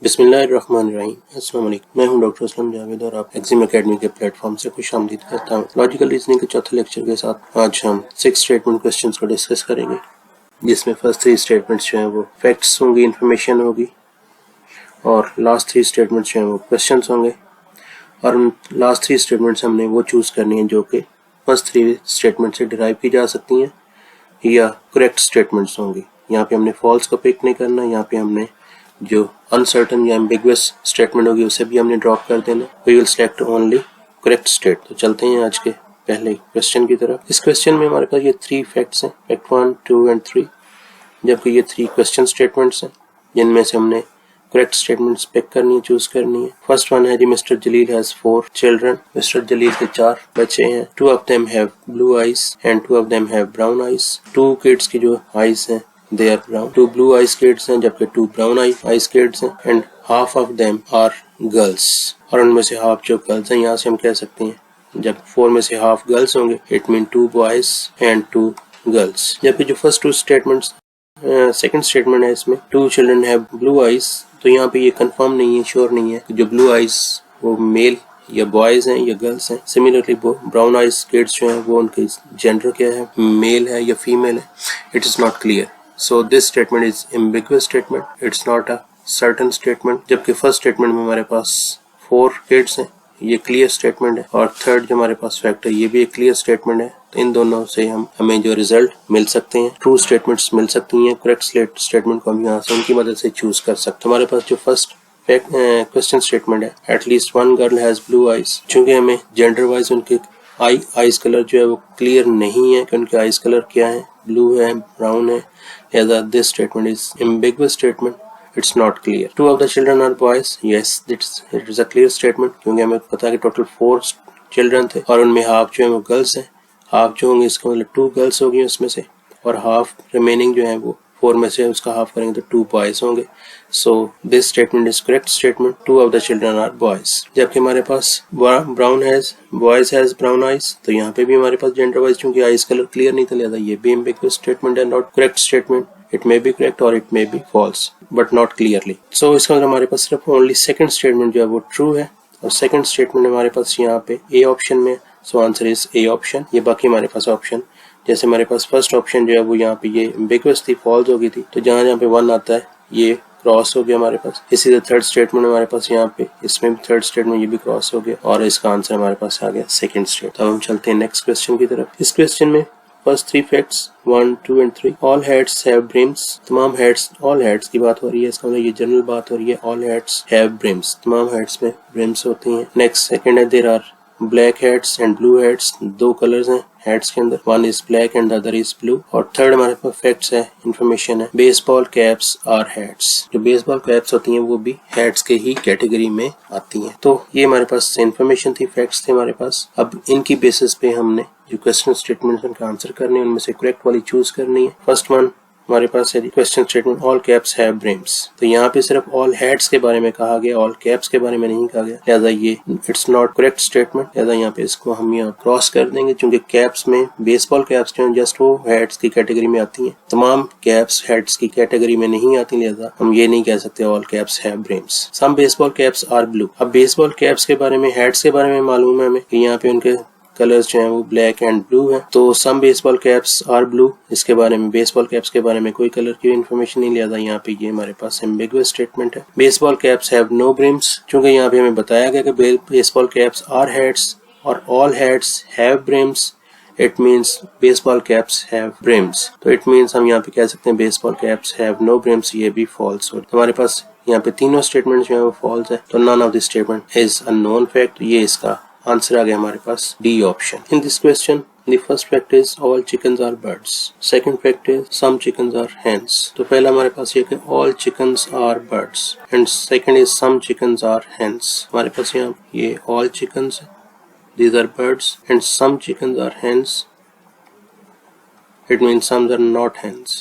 बिस्मिल्लाहिर्रहमानिर्रहीम। अस्सलाम वालेकुम। मैं हूं डॉक्टर असलम जावेद और आप एक्सिम एकेडमी के प्लेटफॉर्म से खुशामदीद करता हूं। लॉजिकल रीजनिंग के चौथे लेक्चर के साथ आज हम 6 स्टेटमेंट क्वेश्चंस को डिस्कस करेंगे, जिसमें फर्स्ट 3 स्टेटमेंट्स जो हैं वो फैक्ट्स होंगी, इन्फॉर्मेशन होगी, और लास्ट 3 स्टेटमेंट्स जो हैं वो क्वेश्चंस होंगे। और उन लास्ट 3 स्टेटमेंट्स हमने वो चूज़ करनी है जो कि फर्स्ट 3 स्टेटमेंट से डिराइव की जा सकती हैं या करेक्ट स्टेटमेंट्स होंगी। यहाँ पे हमने फॉल्स को पिक नहीं करना, यहाँ पे हमने जो अनसर्टन या एम्बिगुअस स्टेटमेंट होगी उसे भी हमने ड्रॉप कर देना। We will select only correct state. तो चलते हैं आज के पहले क्वेश्चन की तरफ। इस क्वेश्चन में हमारे पास ये 3 फैक्ट्स हैं, फैक्ट 1, 2 एंड 3, जबकि ये 3 क्वेश्चन स्टेटमेंट्स हैं जिनमें से हमने करेक्ट स्टेटमेंट्स पिक करनी है, चूज करनी है। फर्स्ट वन है जी, mister Jalil has 4 children. Mister Jalil के 4 बच्चे हैं। 2 of them have blue eyes and 2 of them have brown eyes. 2 kids की जो आइज हैं they are brown. 2 blue eyes kids हैं जबकि 2 brown eyes kids हैं, and half of them are girls. और उनमें से हाफ जो गर्ल्स हैं, यहाँ से हम कह सकते हैं जब 4 में से हाफ गर्ल्स होंगे it mean 2 boys and 2 girls। जबकि जो फर्स्ट 2 स्टेटमेंट्स सेकंड स्टेटमेंट है इसमें 2 children have blue eyes, तो यहाँ पे ये कंफर्म नहीं है, श्योर नहीं है कि जो ब्लू आइज वो मेल या बॉयज हैं या गर्ल्स हैं। सिमिलरली ब्राउन आइज किड्स जो हैं वो उनकी जेंडर क्या है, मेल है या फीमेल है, it is not clear. So this statement is ambiguous statement. It's not a certain statement. जबकि फर्स्ट स्टेटमेंट में हमारे पास 4 kids हैं, ये क्लियर स्टेटमेंट है। और थर्ड जो हमारे पास फैक्ट है ये भी एक क्लियर स्टेटमेंट है। तो इन दोनों से हमें जो रिजल्ट मिल सकते हैं, ट्रू स्टेटमेंट्स मिल सकती हैं। करेक्ट स्टेटमेंट को हम यहाँ से उनकी मदद से चूज कर सकते हैं। हमारे पास जो फर्स्ट क्वेश्चन स्टेटमेंट है, at least 1 girl has blue eyes, चूंकि हमें जेंडर वाइज उनके आइज कलर जो है वो क्लियर नहीं है कि उनके आइज कलर क्या है, ब्लू है, ब्राउन है, लिहाजा this statement is ambiguous statement. It's not clear. 2 of the children are boys. Yes, it is a clear statement क्योंकि हमें पता है कि टोटल 4 children थे और उनमें हाफ जो है वो गर्ल्स हैं। हाफ जो होंगे इसका मतलब 2 गर्ल्स होगी उसमें से, और हाफ रिमेनिंग जो है वो 4 में से उसका हाफ करेंगे तो 2 बॉयज होंगे। So this statement is correct statement. 2 of the children are boys. जबकि हमारे पास brown has boys has brown eyes, तो यहाँ पे भी हमारे पास जेंडर वाइज चूंकि आइज कलर क्लियर नहीं था, लिहाजा ये भी एम्बिगुअस स्टेटमेंट है, not correct statement. It may be correct और it may be false but not clearly. So इसका मतलब हमारे पास सिर्फ ओनली सेकंड स्टेटमेंट जो है वो ट्रू है, और सेकंड स्टेटमेंट हमारे पास यहाँ पे ए ऑप्शन में। सो आंसर इज ए ऑप्शन। ये बाकी हमारे पास ऑप्शन, जैसे हमारे पास फर्स्ट ऑप्शन जो है वो यहाँ पे ये एम्बिगुअस थी, फॉल्स हो गई थी, तो जहाँ पे 1 आता है ये क्रॉस हो गया हमारे पास। इसी तरह थर्ड स्टेटमेंट हमारे पास यहाँ पे, इसमें भी थर्ड स्टेटमेंट ये भी क्रॉस हो गया, और इसका आंसर हमारे पास आ गया सेकंड स्टेट। तो हम चलते हैं नेक्स्ट क्वेश्चन की तरफ। इस क्वेश्चन में first 3 facts 1, 2 and 3। All hats have brims. तमाम हैट्स, ऑल हैट्स की बात हो रही है, इसका मतलब ये जनरल बात हो रही है। ऑल हैट्स हैव ब्रिम्स, तमाम हैट्स में ब्रिम्स होती हैं। नेक्स्ट सेकंड है, there are black hats and blue hats. 2 colours हैं हैट्स के अंदर, 1 is black and the other is blue. और थर्ड हमारे पास फैक्ट्स है, इंफॉर्मेशन है, बेसबॉल कैप्स आर हैट्स। जो बेसबॉल कैप्स होती हैं वो भी हैट्स के ही कैटेगरी में आती हैं। तो ये हमारे पास इंफॉर्मेशन थी, फैक्ट्स थे हमारे पास। अब इनकी बेसिस पे हमने जो क्वेश्चन स्टेटमेंट उनका आंसर करने, उनमें से करेक्ट वाली चूज करनी है। फर्स्ट वन हमारे पास है question statement, all caps have brims. तो यहाँ पे सिर्फ ऑल हैट्स के बारे में कहा गया, ऑल कैप्स के बारे में नहीं कहा गया, लिहाजा ये इट्स नॉट करेक्ट स्टेटमेंट। लिहाजा यहाँ पे इसको हम यहाँ क्रॉस कर देंगे, क्योंकि कैप्स में बेसबॉल कैप्स जो है जस्ट वो हैट्स की कैटेगरी में आती हैं, तमाम कैप्स हैट्स की कैटेगरी में नहीं आती, लिहाजा हम ये नहीं कह सकते all caps have brims. Some baseball caps are blue. अब बेसबॉल कैप्स के बारे में, हैट्स के बारे में मालूम है हमें कि यहाँ पे उनके कलर्स जो हैं वो ब्लैक एंड ब्लू है। तो सम बेसबॉल कैप्स आर ब्लू, इसके बारे में, बेसबॉल कैप्स के बारे में कोई कलर की इन्फॉर्मेशन नहीं, लिया था। यहाँ पे ये हमारे पास एम्बिगुअस स्टेटमेंट है। Baseball caps have no brims, क्योंकि यहाँ पे हमें बताया गया कि बेसबॉल कैप्स आर हैट्स और all hats have brims, it means baseball caps have brims. तो इट मीन्स हम यहाँ पे कह सकते हैं baseball caps have no brims, ये भी फॉल्स हो। हमारे पास यहाँ पे तीनों स्टेटमेंट जो है वो फॉल्स है, तो none of this statement is a known fact. ये इसका आंसर आ गया हमारे पास D option. In this question the first fact is all chickens are birds. Second fact is some chickens are hens. तो पहला हमारे पास ये कि all chickens are birds and second is some chickens are hens. हमारे पास यहाँ ये all chickens, these are birds, and some chickens are hens. It means some are not hens.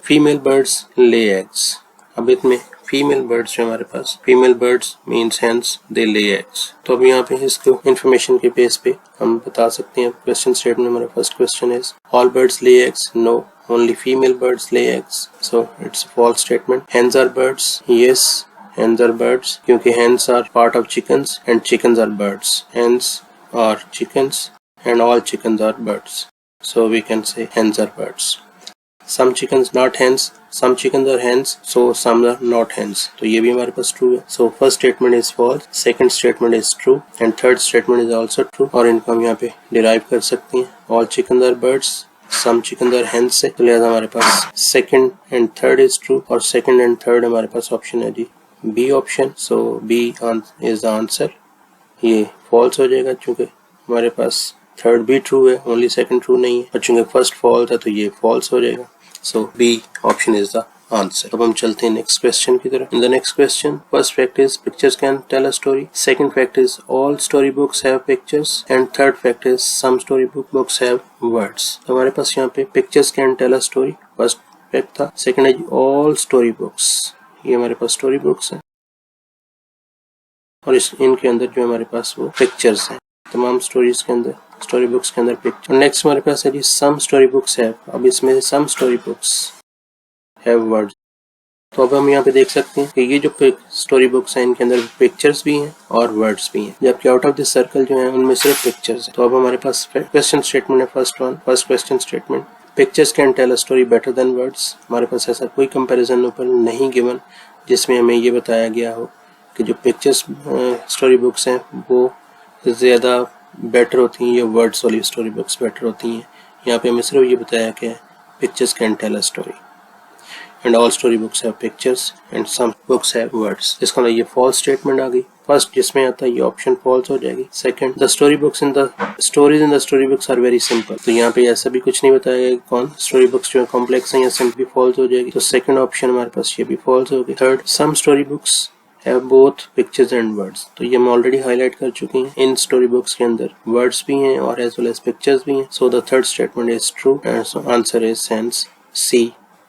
Female birds lay eggs. अब इसमें female birds जो हमारे पास, female birds means hence they lay eggs. तो अब यहाँ पे इसको इन्फॉर्मेशन के बेस पे हम बता सकते हैं क्वेश्चन स्टेटमेंट। हमारा first question is all birds lay eggs. No, only female birds lay eggs, so it's a false statement. Hens are birds, yes, hens are birds, क्योंकि hens are part of chickens and chickens are birds. Hens are chickens and all chickens are birds, so we can say hens are birds. Some chickens not hens, some chickens are hens, so some are not hens, तो ये भी हमारे पास true है. So first statement is false, second statement is true and third statement is also true, और इनको हम यहाँ पे derive कर सकते हैं. All chickens are birds, some chickens are hens से, तो लिहाजा हमारे पास second and third is true और second and third हमारे पास option है जी B option. So B is the answer. ये false हो जाएगा क्योंकि हमारे पास थर्ड भी ट्रू है, ओनली सेकंड ट्रू नहीं है, और चूंकि फर्स्ट फॉल्स है तो ये फॉल्स हो जाएगा. So B option is the answer. अब हम चलते हैं नेक्स्ट क्वेश्चन की तरफ. In the next question, first fact is pictures can tell a story, second fact is all story books have pictures and third fact is some story books have words. हमारे पास यहाँ पे pictures can tell a story first fact था, second है all story books, ये हमारे पास story books है और इनके अंदर जो हमारे पास वो पिक्चर्स हैं, तमाम स्टोरीज के अंदर, स्टोरी बुक्स के अंदर पिक्चर. नेक्स्ट हमारे पास है जी सम स्टोरी बुक्स हैव. अब इसमें some story books have words, तो अब हम यहाँ पे देख सकते हैं कि ये जो स्टोरी बुक्स हैं इनके अंदर पिक्चर्स भी हैं और वर्ड्स भी हैं, जबकि आउट ऑफ दिस सर्कल जो है उनमें सिर्फ पिक्चर्स हैं. तो अब हमारे पास क्वेश्चन स्टेटमेंट है first question statement, pictures can tell a story better than words. हमारे पास ऐसा कोई कंपैरिजन ऊपर नहीं गिवन जिसमें हमें ये बताया गया हो कि जो पिक्चर्स स्टोरी बुक्स हैं वो ज़्यादा बेटर होती हैं या वर्ड्स वाली स्टोरी बुक्स बेटर होती हैं. यहाँ पे हमें सिर्फ ये बताया कि pictures can tell a story and all story books have pictures and some books have words. इसका ये फॉल्स स्टेटमेंट आ गई. फर्स्ट जिसमें आता है ये ऑप्शन फॉल्स हो जाएगी. Second, the story books in the stories in the story books are very simple, तो यहाँ पे ऐसा भी कुछ नहीं बताया गया कौन स्टोरी बुक्स जो है कॉम्प्लेक्स हैं या सिंपली फॉल्स हो जाएगी. तो सेकंड ऑप्शन हमारे पास ये भी फॉल्स हो गई. Third, some story books have both pictures and words, तो ये हम ऑलरेडी हाईलाइट कर चुके हैं. इन स्टोरी बुक्स के अंदर वर्ड्स भी हैं और एज वेल एज पिक्चर्स भी हैं. So the third statement is true and answer is hence C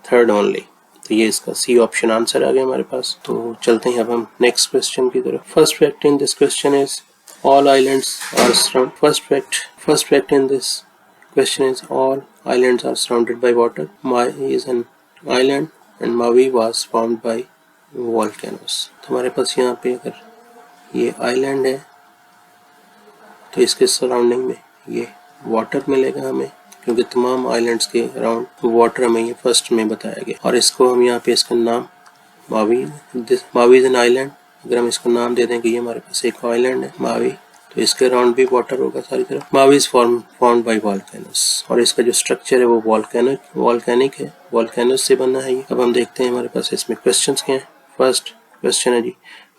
third only. तो ये इसका सी ऑप्शन आंसर आ गया हमारे पास. तो चलते हैं अब हम नेक्स्ट क्वेश्चन की तरफ. First fact in this question is all islands are surrounded. First fact in this question is all islands are surrounded by water. Maui is an island and Maui was formed by volcanoes. तो हमारे पास यहाँ पे अगर ये island है तो इसके सराउंडिंग में ये वाटर मिलेगा हमें, क्योंकि तमाम आइलैंड्स के अराउंड वाटर हमें ये फर्स्ट में बताया गया. और इसको हम यहाँ पे इसका नाम मावी इज एन आइलैंड, अगर हम इसको नाम दे दें कि ये हमारे पास एक आइलैंड है मावी, तो इसके अराउंड भी वाटर होगा सारी तरफ. Mavi is formed by volcanoes, और इसका जो स्ट्रक्चर है वो वॉल्केनिक है, वॉल्केनोस से बना है. अब हम देखते हैं हमारे पास इसमें क्वेश्चंस क्या हैं. फर्स्ट क्वेश्चन है जी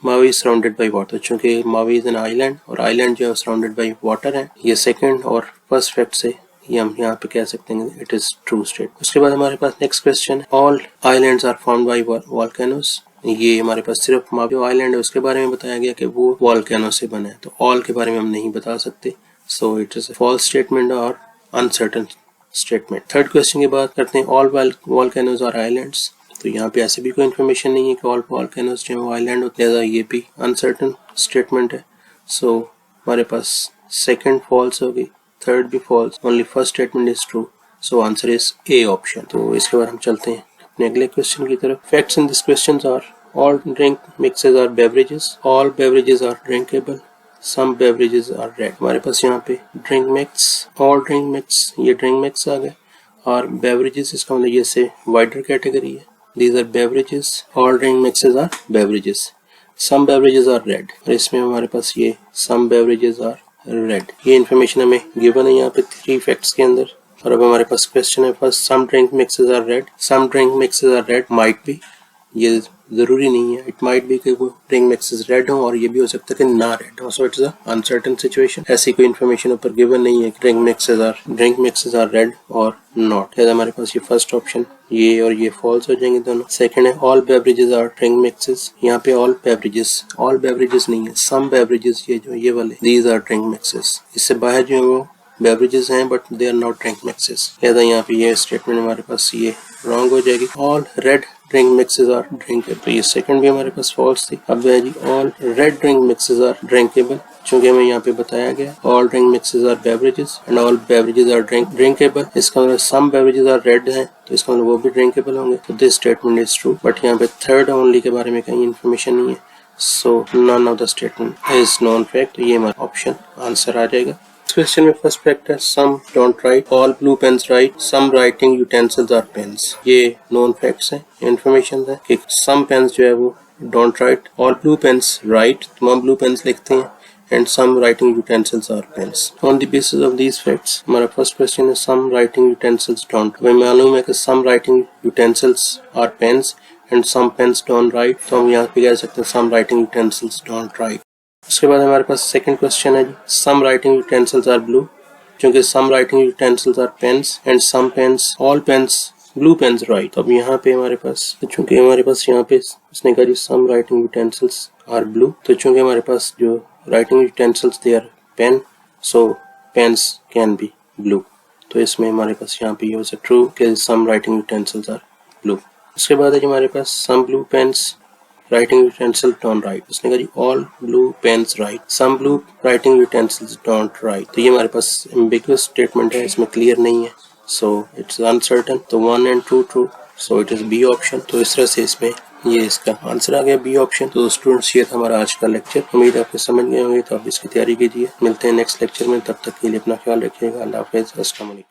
Mavi is surrounded by water, चूंकि मावी इज एन आइलैंड और आइलैंड जो है सराउंडेड बाय वाटर है. ये सेकंड और फर्स्ट फैक्ट से ये हम यहाँ पे कह सकते हैं इट इज ट्रू स्टेट. उसके बाद हमारे पास नेक्स्ट क्वेश्चन है all islands are formed by volcanoes. ये हमारे पास सिर्फ मावी आइलैंड है उसके बारे में बताया गया कि वो वॉल्केनो से बना है, तो ऑल के बारे में हम नहीं बता सकते. So it is false statement और अनसर्टेन स्टेटमेंट. थर्ड क्वेश्चन की बात करते हैं ऑल वॉल्केनोज आर आइलैंड्स. तो यहाँ पे ऐसे भी कोई इन्फॉर्मेशन नहीं है कि ऑल वॉल्केनोज जो है आइलैंड होते हैं, ये भी अनसर्टेन स्टेटमेंट है. सो हमारे पास सेकंड फॉल्स हो गई, थर्ड भी false, only first statement is true. So answer is A option. तो इसके बाद हम चलते हैं अपने अगले क्वेश्चन की तरफ. Facts in this question are all drink mixes are beverages, all beverages are drinkable, some beverages are red. हमारे पास यहाँ पे drink mix, all drink mix, ये ड्रिंक मिक्स आ गए, और बेवरेजेस इसका मतलब ये से वाइडर कैटेगरी है. These are beverages, all drink mixes are beverages, some beverages are red, और इसमें हमारे पास ये some beverages are red. ये इन्फॉर्मेशन हमें गिवन है यहाँ पे 3 फैक्ट्स के अंदर. और अब हमारे पास क्वेश्चन है first some drink mixes are red, some drink mixes are red might be, ये जरूरी नहीं है, इट माइट बी कि वो ड्रिंक मिक्सेस रेड हो और ये भी हो सकता है कि ना रेड हो. So it's a uncertain situation. ऐसी कोई इन्फॉर्मेशन ऊपर गिवन नहीं है कि ड्रिंक मिक्सेस आर रेड और नॉट. हमारे पास ये फर्स्ट ऑप्शन ये और ये फॉल्स हो जाएंगे दोनों. सेकंड है all beverages are drink mixes, यहाँ पे ऑल बेवरेजेस नहीं है, सम बेवरेजेस ये जो ये वाले दीज आर ड्रिंक मिक्सेस. इससे बाहर जो है वो बेवरेजेस हैं but they are not drink mixes. यहाँ पे ये स्टेटमेंट हमारे पास ये रॉन्ग हो जाएगी. All red drink mixes are drinkable, तो ये सेकंड भी हमारे पास फॉल्स थी। अब है जी all red drink mixes are drinkable, चूंकि हमें यहाँ पे बताया गया all drink mixes are beverages and all beverages are drinkable, इसका मतलब सम बेवरेजेस आर रेड है तो इसका मतलब वो भी ड्रिंकेबल होंगे, तो this statement is true. But यहाँ पे थर्ड ओनली के बारे में कहीं इन्फॉर्मेशन नहीं है, so none of the statement is non fact, तो ये हमारा ऑप्शन आंसर आ जाएगा। क्वेश्चन में फर्स्ट फैक्ट है some don't write, all blue pens write, some writing utensils are pens, ये नॉन फैक्ट्स हैं, इन्फॉर्मेशन है कि सम पेन्स जो है वो don't write, all blue pens write, तमाम ब्लू पेन्स लिखते हैं, and some writing utensils are pens. On the basis of these facts, हमारा फर्स्ट क्वेश्चन है some writing utensils don't, हमें मालूम है कि some writing utensils are pens and some pens don't write, तो हम यहाँ पे कह सकते हैं some writing utensils don't write। उसके बाद हमारे पास सेकंड क्वेश्चन है some writing utensils are blue, क्योंकि some writing utensils are pens and some pens, all pens blue pens write, तो अब यहाँ पे हमारे पास, चूंकि हमारे पास यहाँ पे इसने कहा जी some writing utensils are blue, तो चूंकि हमारे पास जो writing utensils they are pen, so pens can be blue, तो इसमें हमारे पास यहाँ पे ये हो सकता ट्रू कि some writing utensils are blue. उसके बाद है जी हमारे पास some blue pens writing utensil don't write, उसने कहा जी all blue pens write, some blue writing utensils don't write, तो ये हमारे पास एम्बिगुअस स्टेटमेंट है, इसमें क्लियर नहीं है, so it's uncertain, तो 1 and 2 true, so it is B option. तो इस तरह से इसमें ये इसका आंसर आ गया B ऑप्शन। तो स्टूडेंट्स ये था हमारा आज का लेक्चर, उम्मीद आपको समझ गए होंगे, तो आप इसकी तैयारी कीजिए। मिलते हैं नेक्स्ट लेक्चर में, तब तक के लिए अपना ख्याल रखिएगा। अल्लाह हाफिज़, अस्सलाम वालेकुम।